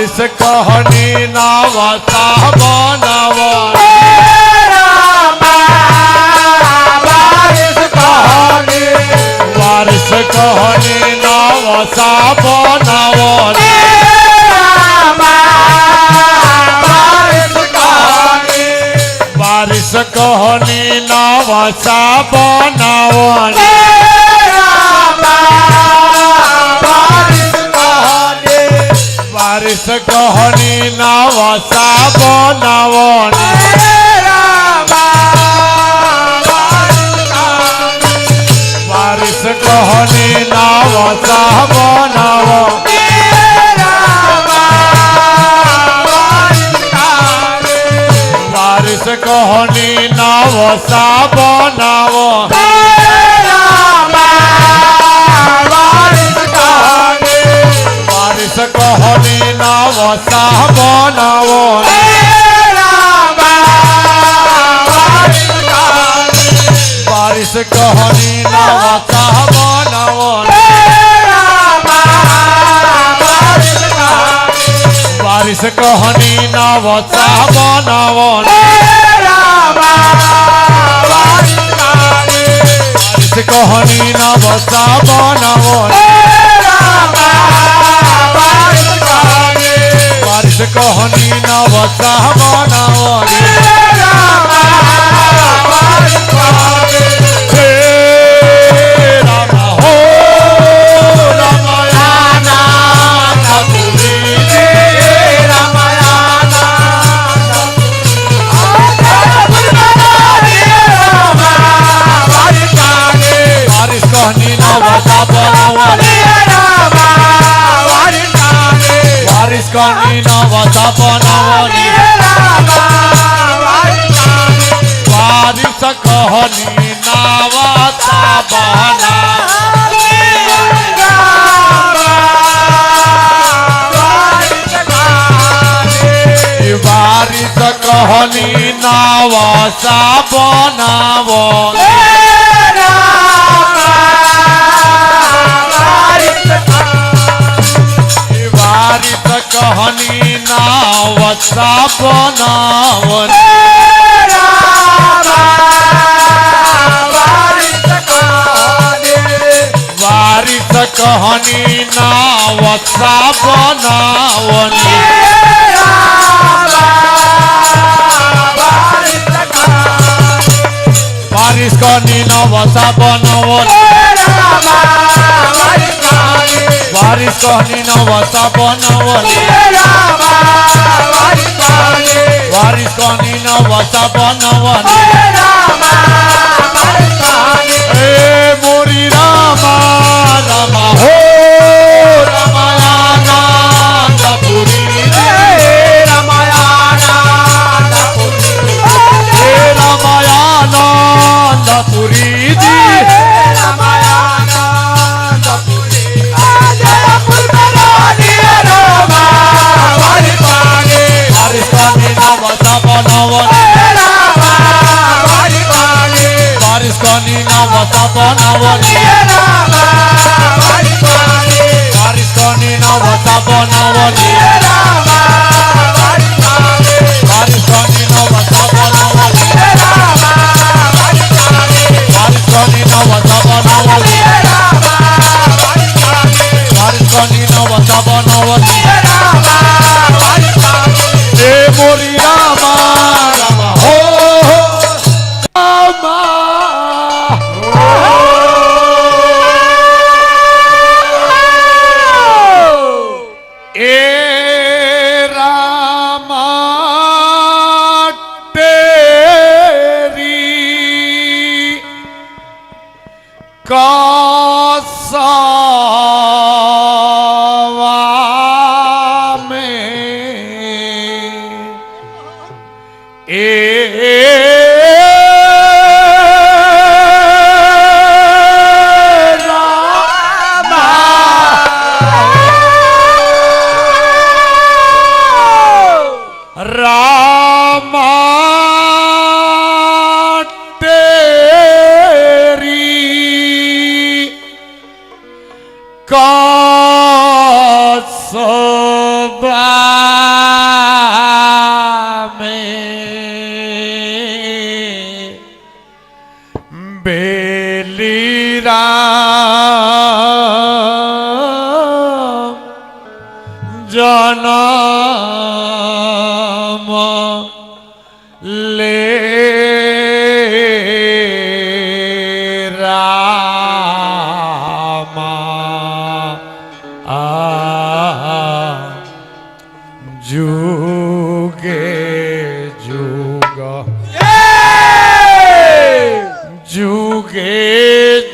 वारिस कहनी नवसा बनवन वारिस कहनी नवसा बनवन वारिस कहनी नवसा बनवन वारिस कहनी नवसा बनवन वारिस कहनी नवसा बनवन वारिस कहनी नवसा बनवन वारिस कहनी नवसा बनवन वारिस कहनी नवसा बनवन वारिस कहनी नवसा बनवन वारिस कहनी नवसा बनवन वारिस कहनी नवसा बनवन हे राम हो रामायण पुरी वारिस कहनी नवसा बनवन वारिस कहनी नवसा बनवन वारिस कहनी नवसा वारिस कहनी नवसा बनवन वारिस कहनी नवसा बनवन वारिस कहनी नवसा बनवन वारिस कहनी नवसा बनवन वारिस कहनी नवसा बनवन वारिस कहनी नवसा बनवन ए मोरी रामा रामा हो रामायण पुरी रामायण पुरी जी वारिस कहनी नवसा बनवन वारिस कहनी नवसा बनवन वारिस कहनी नवसा बनवन वारिस कहनी नवसा बनवन वारिस कहनी नवसा बनवन वारिस कहनी नवसा बनवन ए मोरी रामा रामा हो रामा ए रामा तेरी कसवा में रामा तेरी कसबा जनम ले रामा जुगे जुग जुगे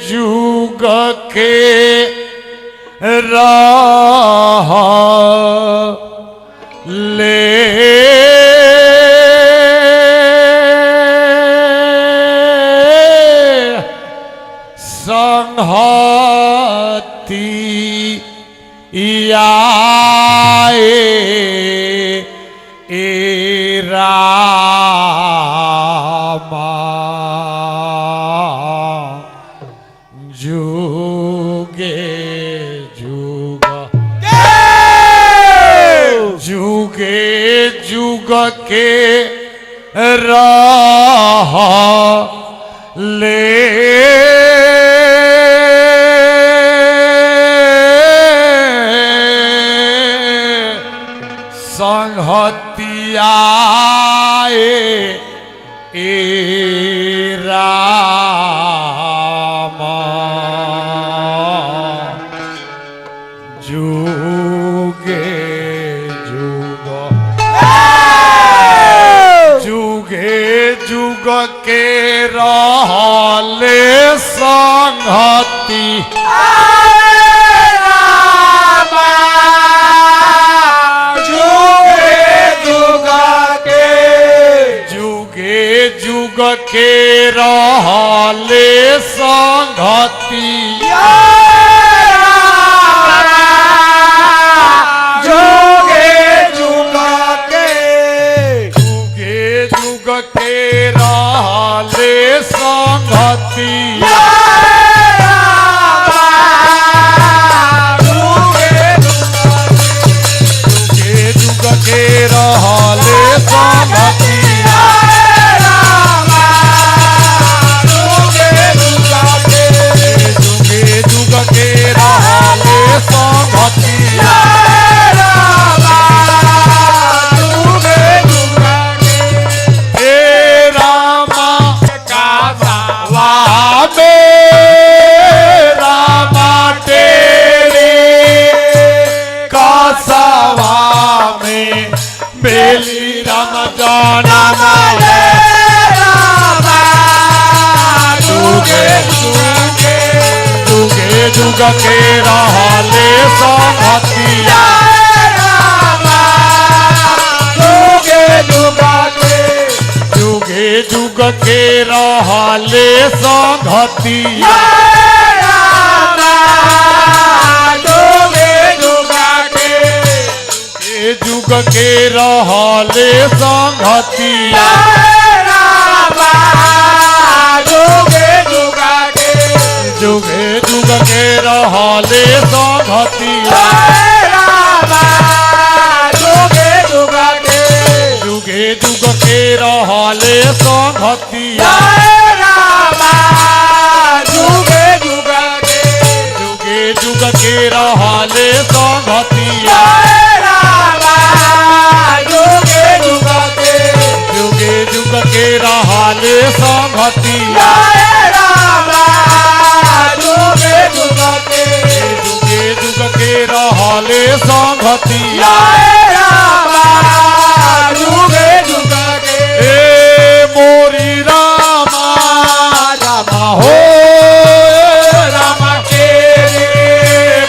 जुग के राह ले संहति ए रामा जुगे जुग जुगे जुग के राह ले संहतिया ए रामा जुगे जुग जुगे जुग के रहले संगति जुग के रहले संगति जुगे जुग के रहले संगति जुग के रहले संगति जुग के रहले संगति हे रामा कासावा में रामा तेरे कासावा में बेली राम जनम ले जुगे जुग के रहले संगतिया जुगे जुग के रहले संगतिया जुग के रहले संगतिया जुगे जुग के रहले संगतिया जुगे जुग के रहले संगतिया जुगे जुग के रहले संगतिया जुगे जुग के रहले संगतिया जुगे जुग के रहले संगतिया ए मोरी रामा रामा हो रामा के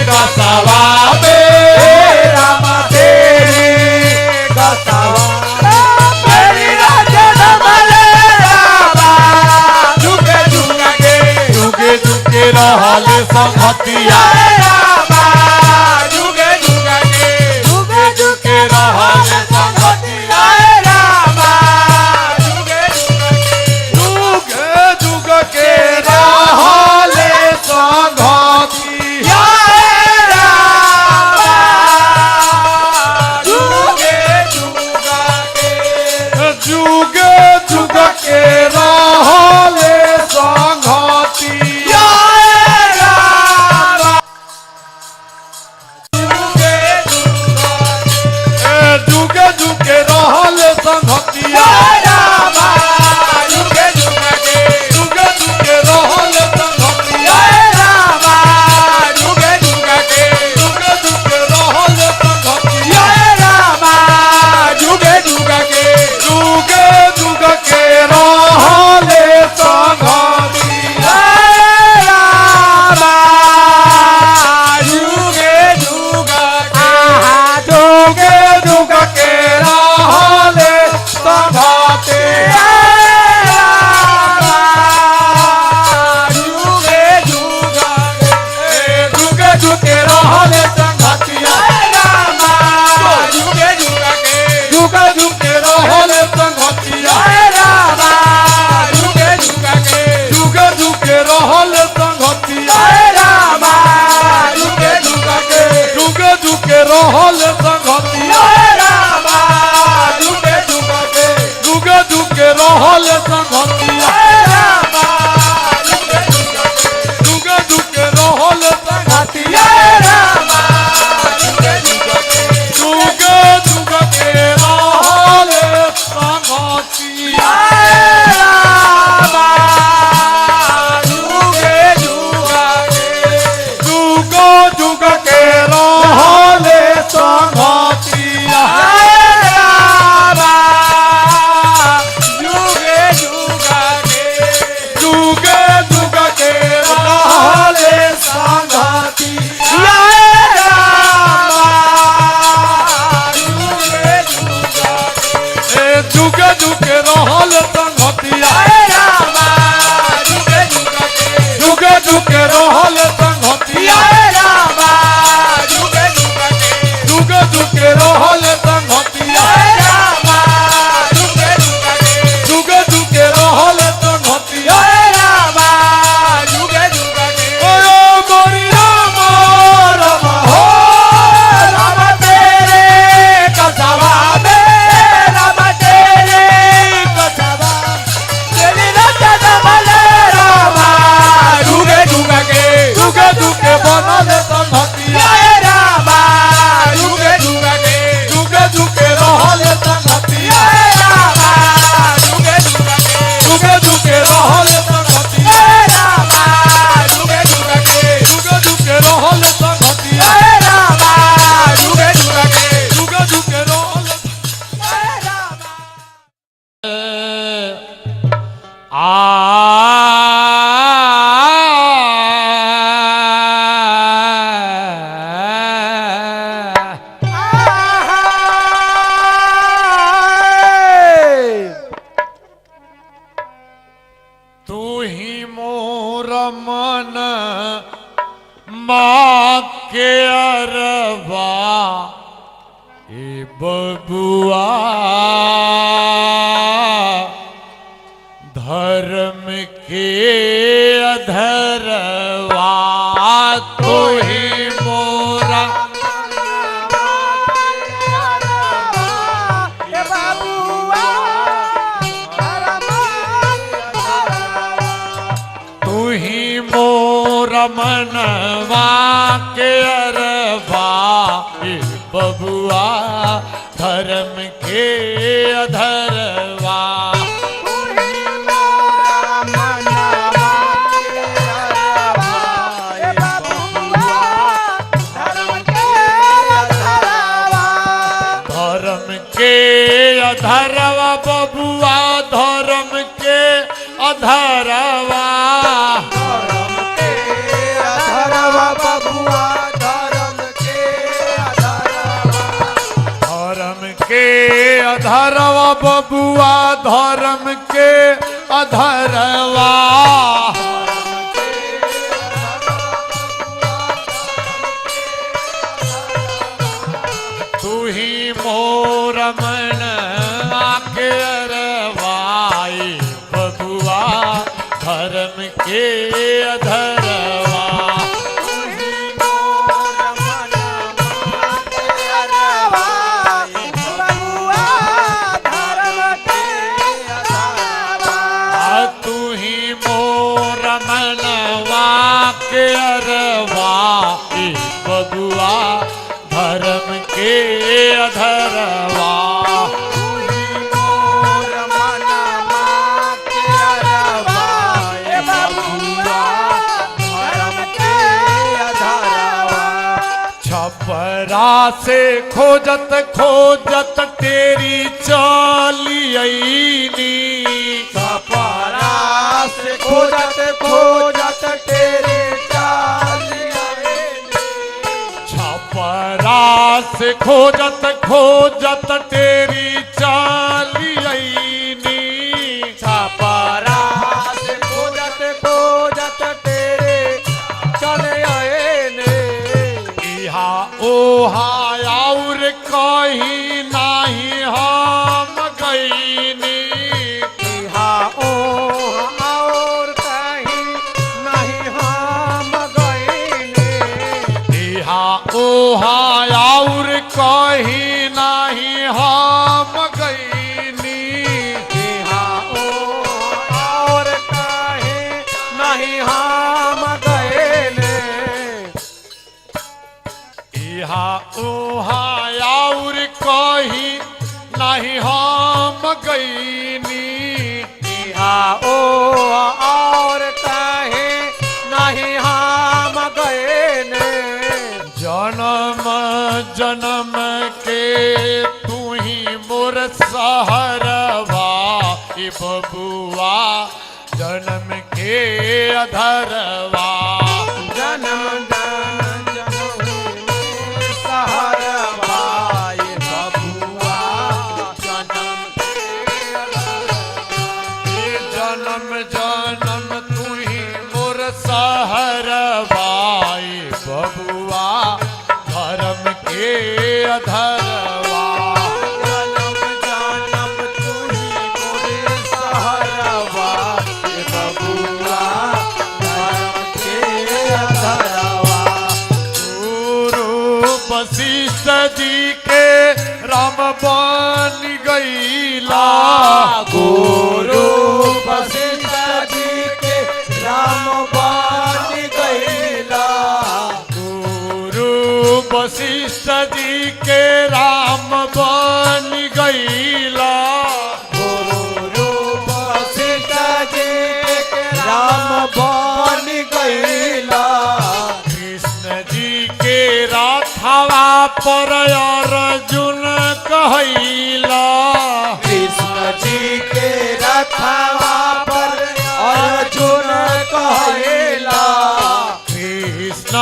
कासावा में रामा तेरे कासावा जुगे जुग के रहले संगतिया जुगे जुग के रहले संगतिया जुगे जुग के रहले संगतिया जुगे जुगे रहल संगतिया रामा जुगे जुगे के जुगे जुगे रहल संगतिया रामा जुगे जुगे के जुगे जुगे रहल संगतिया रामा जुगे जुगे के जुगे जुगे के रहल संगतिया रामा जुगे जुगे के जुगे जुगे के रहल संगतिया जुगे जुगे जुगे जुगे रहल संगतिया रामा जुगे जुगे के जुगे जुगे रहल संगतिया रामा जुगे जुगे के जुगे जुगे रहल संगतिया रामा जुगे जुगे के जुगे जुगे रहल संगतिया रामा जुगे जुगे के जुगे जुगे रहल संगतिया रामा जुगे जुगे के जुगे जुगे रहल संगतिया रामा जुगे जुगे के जुगे जुगे के रहल संगतिया रामा जुगे जुगे के जुगे जुगे के रहल संगतिया रामा जुगे जुगे के जुगे जुगे के रहल संगतिया जुगे जुगे रहल संगतिया जुगे जुगे रहल संगतिया जुगे जुगे रहल संगतिया जुगे जुगे रहल संगतिया ओ मोरी राम राम हो जुगे जुगे बनल संगतिया जुगे जुगे रहल संगतिया जुगे जुगे रहल संगतिया जुगे जुगे रहल संगतिया जुगे जुगे रहल तू ही मोर मन माँ के अरबा ए बबुआ धर्म के अधरवा तू ही मोरा तू ही मोर मनवा के अरबा ए बबुआ धर्म के अधरवा धर्म के अधरवा बबुआ धर्म के अधरवा धर्म के अधरवा बबुआ धर्म के अधरवा तू ही मोर मन आके अरवाई बबुआ धर्म के अधरवा तू ही मोर मनवा के अरवा बबुआ धर्म के अधरवा छपरा से खोजत खोजत तेरी चाली आईनी छपरा से खोजत खोजत तेरे चालिया छपरा से खोजत खोजत तेरी चाली आईनी छपरा से खोजत खोजत तेरे चले आए ने इहा ओहा और कहीं नाही हम गईनी इहा ओ और कहीं नहीं हम गए ने इहा ओहा और कहीं नाही हम गईनी इहा ओ और कहीं नहीं हम गए ने इहा ओहा और कहीं नहीं हम गईनी इहा ओ और कहीं नहीं हम गए ने जन्म जन्म के तू ही मोर सहरवा ई बबुआ जन्म के अधरवा जन्म सहरवा ये बबुआ जन्म ये जन्म जन्म तू ही मोर सहरवा ई बबुआ धर्म के अधरवा जन्म जन्म तू ही मोरे सहरवा ये बबुआ धर्म के अधरवा गुरु वशिष्ठ जी के राम बन गईला गुरु वशिष्ठ जी के राम बन गईला गुरु वशिष्ठ जी के राम बन गईला गुरु वशिष्ठ जी के राम बन गईला कृष्ण जी के राथवा पर अर्जुन कहैला कृष्ण जी के रथवा पर अर्जुन कहेला कृष्ण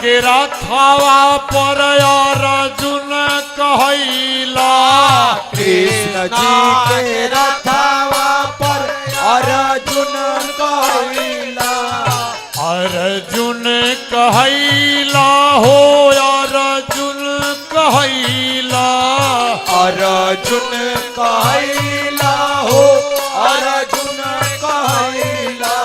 के राथवा पर अर्जुन कहैला कृष्ण जी के रथवा पर अर्जुन कहेला अर्जुन कहैला हो अर्जुन कहैला अर्जुन कहेला हो अर्जुन कहेला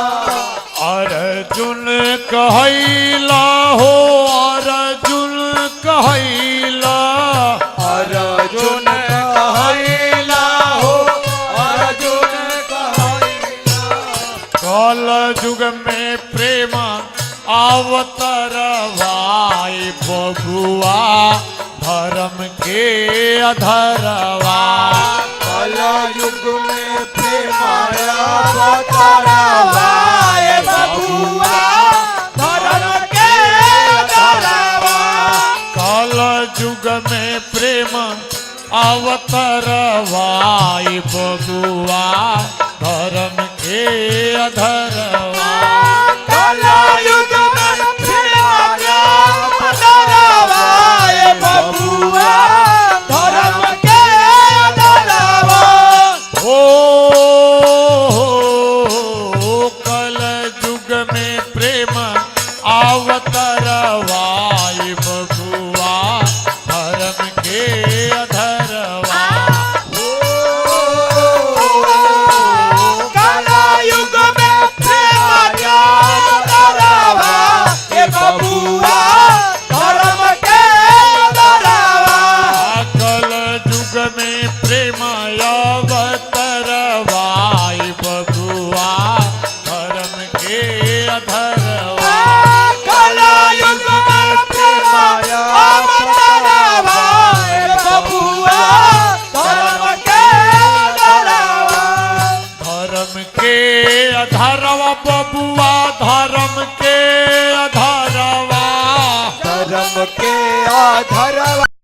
अर्जुन कहैला हो अर्जुन कहैला अर्जुन कहेला हो अर्जुन कहेला कल युग में प्रेम अवतरवाई बबुआ धर्म के अधरवा कल युग में प्रेमाया अवतरवा ये बबुआ धर्म के अधरवा कल युग में प्रेम अवतरवाई बबुआ धर्म के अधरवा कल युग में प्रेमाया अवतरवा ये बबुआ धर्म के अधरवा ओ कल युग में प्रेम अवतरवाई बबुआ धर्म के अधरवा कल युग में प्रेमाया अवतरवा ये बबुआ धर्म के अधरवा कल युग में प्रेम अवतरवाई बबुआ धर्म के अधरवा कल युग में प्रेमाया अवतरवा ये बबुआ धर्म के अधरवा धर्म के अधरवा बबुआ धर्म के अधरवा धर्म के अधरवा